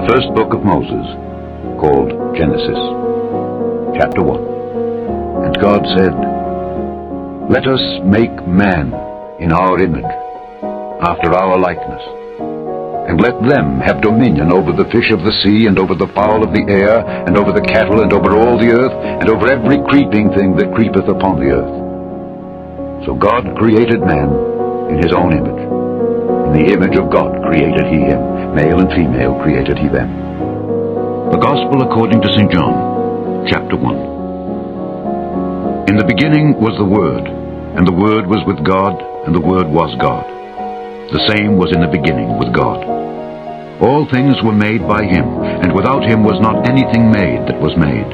the first book of Moses, called Genesis, chapter 1. And God said, "Let us make man in our image, after our likeness, and let them have dominion over the fish of the sea, and over the fowl of the air, and over the cattle, and over all the earth, and over every creeping thing that creepeth upon the earth." So God created man in his own image. In the image of God created he him. Male and female created he them. The Gospel according to St. John, chapter 1. In the beginning was the Word, and the Word was with God, and the Word was God. The same was in the beginning with God. All things were made by him, and without him was not anything made that was made.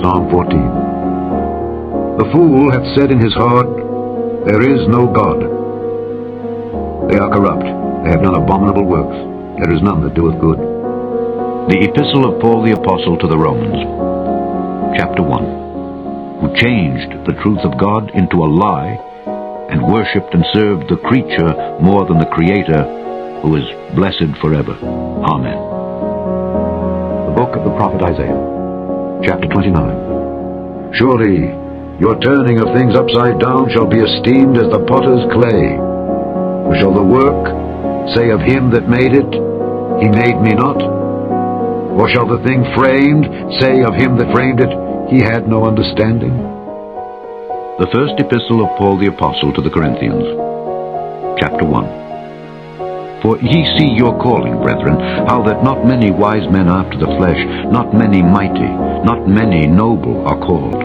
Psalm 14. The fool hath said in his heart, There is no God. They are corrupt, they have done abominable works. There is none that doeth good. The Epistle of Paul the Apostle to the Romans, chapter 1, who changed the truth of God into a lie, and worshipped and served the creature more than the Creator, who is blessed forever. Amen. The book of the prophet Isaiah, chapter 29. Surely your turning of things upside down shall be esteemed as the potter's clay. For shall the work say of him that made it, He made me not? Or shall the thing framed say of him that framed it, He had no understanding? The first epistle of Paul the Apostle to the Corinthians, chapter 1. For ye see your calling, brethren, how that not many wise men after the flesh, not many mighty, not many noble are called.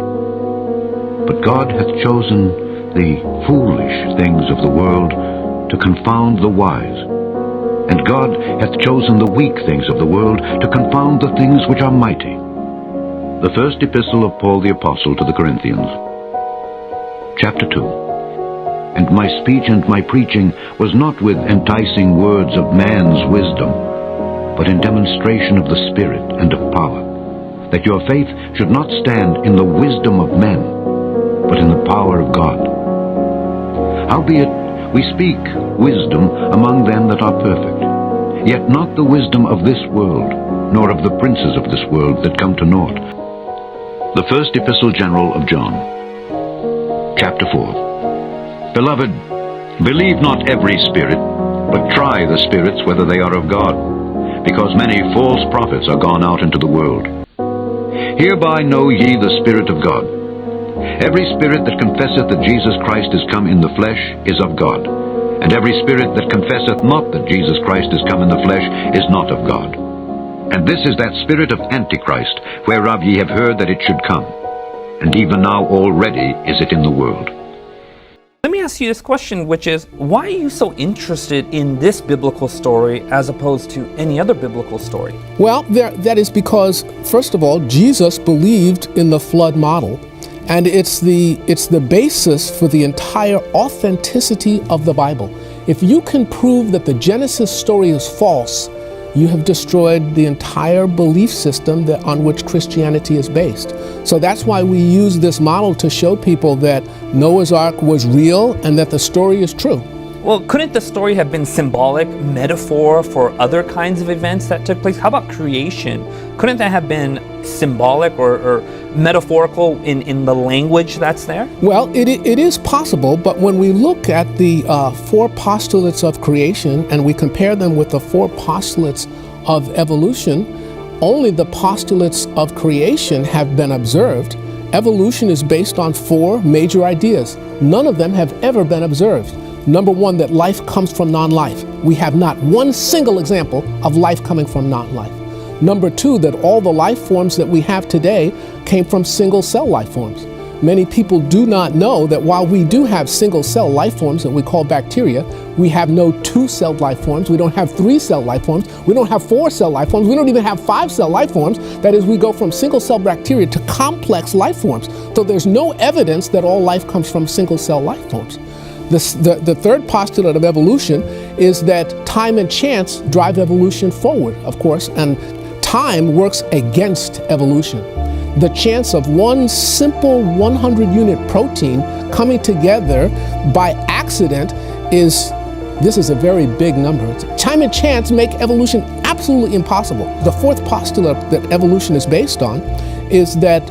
But God hath chosen the foolish things of the world to confound the wise. And God hath chosen the weak things of the world to confound the things which are mighty. The first epistle of Paul the Apostle to the Corinthians, chapter 2. And my speech and my preaching was not with enticing words of man's wisdom, but in demonstration of the Spirit and of power, that your faith should not stand in the wisdom of men, but in the power of God. Howbeit we speak wisdom among them that are perfect, yet not the wisdom of this world, nor of the princes of this world that come to naught. The first epistle general of John, chapter 4. Beloved, believe not every spirit, but try the spirits whether they are of God, because many false prophets are gone out into the world. Hereby know ye the Spirit of God. Every spirit that confesseth that Jesus Christ is come in the flesh is of God, and every spirit that confesseth not that Jesus Christ is come in the flesh is not of God. And this is that spirit of Antichrist, whereof ye have heard that it should come, and even now already is it in the world. Let me ask you this question, which is, why are you so interested in this biblical story as opposed to any other biblical story? Well, that is because, first of all, Jesus believed in the flood model. And it's the basis for the entire authenticity of the Bible. If you can prove that the Genesis story is false, you have destroyed the entire belief system on which Christianity is based. So that's why we use this model to show people that Noah's Ark was real and that the story is true. Well, couldn't the story have been symbolic, metaphor for other kinds of events that took place? How about creation? Couldn't that have been symbolic or metaphorical in the language that's there? Well, it is possible, but when we look at the four postulates of creation and we compare them with the four postulates of evolution, only the postulates of creation have been observed. Evolution is based on four major ideas. None of them have ever been observed. Number one, that life comes from non-life. We have not one single example of life coming from non-life. Number two, that all the life forms that we have today came from single-cell life forms. Many people do not know that while we do have single-cell life forms that we call bacteria, we have no two-celled life forms, we don't have three-cell life forms, we don't have four-cell life forms, we don't even have five-cell life forms. That is, we go from single-cell bacteria to complex life forms. So there's no evidence that all life comes from single-cell life forms. The third postulate of evolution is that time and chance drive evolution forward, of course, and time works against evolution. The chance of one simple 100-unit protein coming together by accident is a very big number. Time and chance make evolution absolutely absolutely impossible. The fourth postulate that evolution is based on is that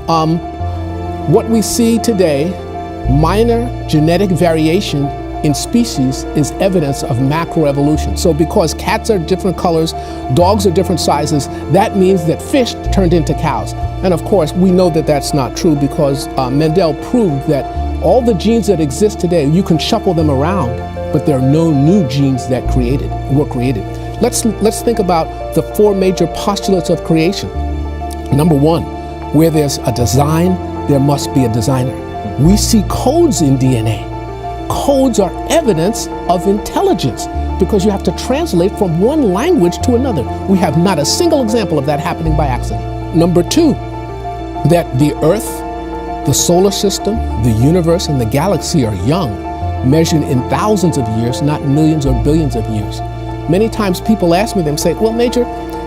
what we see today, minor genetic variation in species, is evidence of macroevolution. So because cats are different colors, dogs are different sizes, that means that fish turned into cows. And of course, we know that that's not true because Mendel proved that all the genes that exist today, you can shuffle them around, but there are no new genes that were created. Let's think about the four major postulates of creation. Number one, where there's a design, there must be a designer. We see codes in DNA. Codes are evidence of intelligence because you have to translate from one language to another. We have not a single example of that happening by accident. Number two, that the Earth, the solar system, the universe, and the galaxy are young, measured in thousands of years, not millions or billions of years. Many times people ask me, they say, well, Major,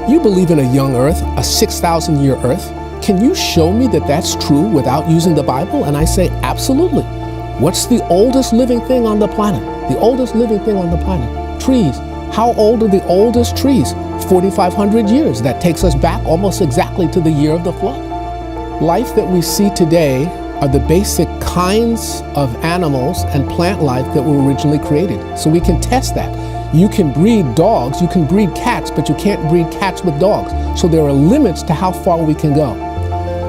you believe in a young Earth, a 6,000-year Earth. Can you show me that that's true without using the Bible? And I say, absolutely. What's the oldest living thing on the planet? The oldest living thing on the planet? Trees. How old are the oldest trees? 4,500 years. That takes us back almost exactly to the year of the flood. Life that we see today are the basic kinds of animals and plant life that were originally created. So we can test that. You can breed dogs, you can breed cats, but you can't breed cats with dogs. So there are limits to how far we can go.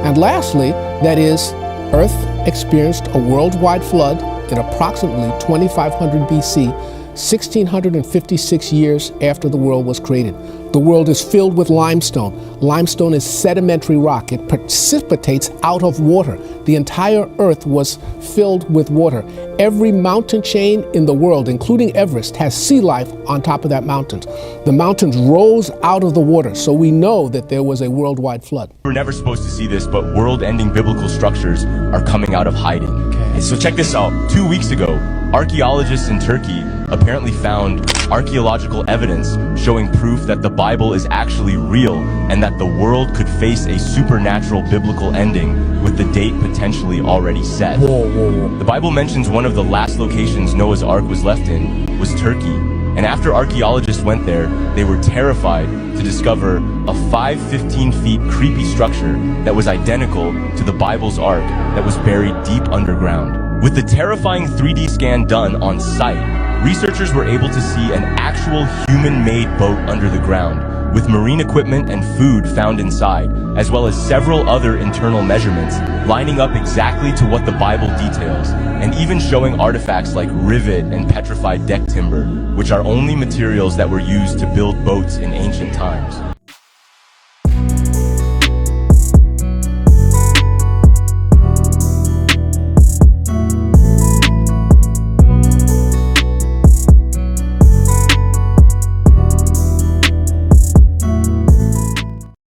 And lastly, that is, Earth experienced a worldwide flood in approximately 2500 BC, 1656 years after the world was created. The world is filled with limestone. Limestone is sedimentary rock. It precipitates out of water. The entire Earth was filled with water. Every mountain chain in the world, including Everest, has sea life on top of that mountain. The mountains rose out of the water, so we know that there was a worldwide flood. We're never supposed to see this, but world-ending biblical structures are coming out of hiding. Okay. So check this out. 2 weeks ago, archaeologists in Turkey apparently found archaeological evidence showing proof that the Bible is actually real and that the world could face a supernatural biblical ending with the date potentially already set. The Bible mentions one of the last locations Noah's Ark was left in was Turkey. And after archaeologists went there, they were terrified to discover a 5-15 feet creepy structure that was identical to the Bible's Ark that was buried deep underground. With the terrifying 3D scan done on site, researchers were able to see an actual human-made boat under the ground, with marine equipment and food found inside, as well as several other internal measurements lining up exactly to what the Bible details, and even showing artifacts like rivet and petrified deck timber, which are only materials that were used to build boats in ancient times.